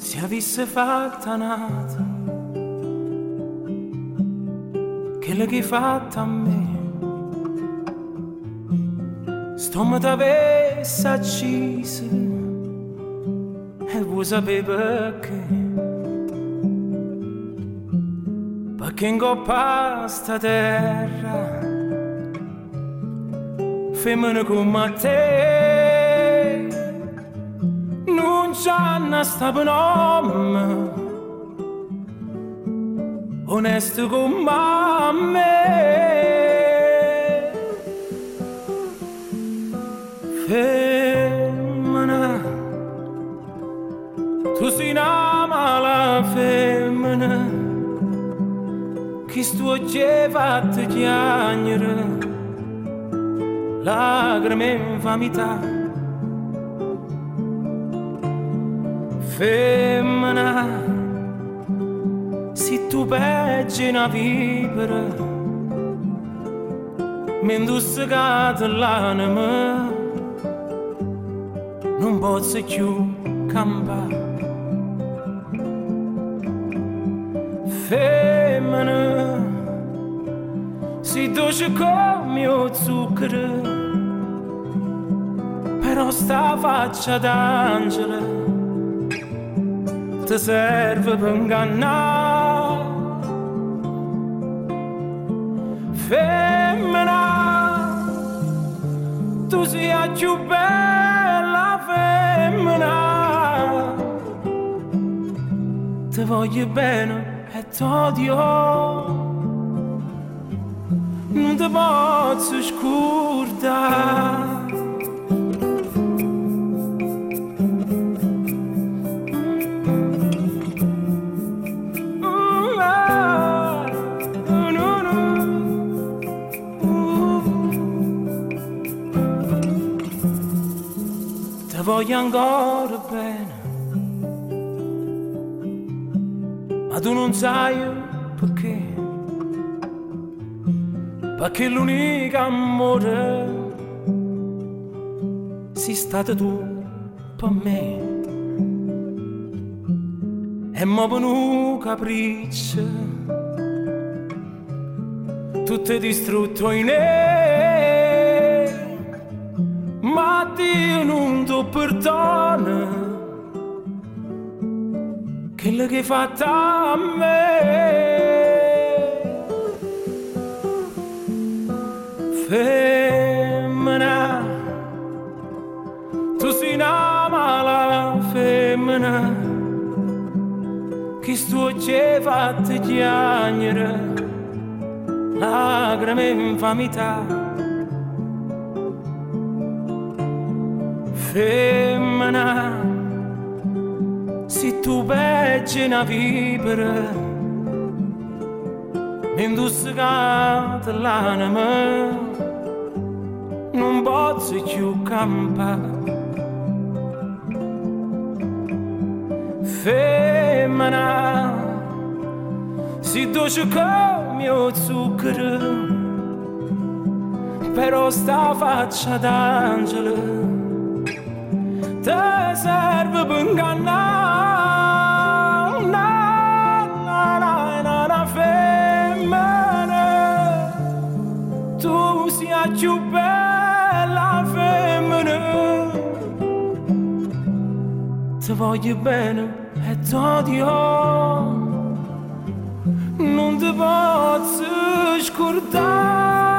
se avesse fatta nata quella che hai fatta a me, sto me t'avesse accisa e vuoi sapere perché? Perché in coppa sta terra femmine come te non c'hanno sta nome onesto come me. Femmina, tu sei una mala femmina che sto oggi fatta chiagnere lacrime e infamità. Femmina, se tu peggi una vipera mi indussicata l'anima non posso più campare. Femmina, si dolce come il zucchero però sta faccia d'angelo ti serve per ingannare. Femmina, tu sei la più bella femmina, ti voglio bene e t'odio, non ti posso scordare. Voglio ancora bene, ma tu non sai perché, perché l'unico amore sei stata tu per me e mo per un capriccio tutto è distrutto in ma Dio non ti perdona quello che hai fatto a me. Femmina, tu sei una mala femmina che sto oggi hai fatto chiagnere lacrime e infamità. Femmina, se tu peggi una vipera mi indussicata l'anima non posso più campare. Femmina, si dolce come il zucchero però sta faccia d'angelo ti serve per ingannare. Una femmina, tu sei la più bella femmina, ti voglio bene e t'odio, non ti posso scordare.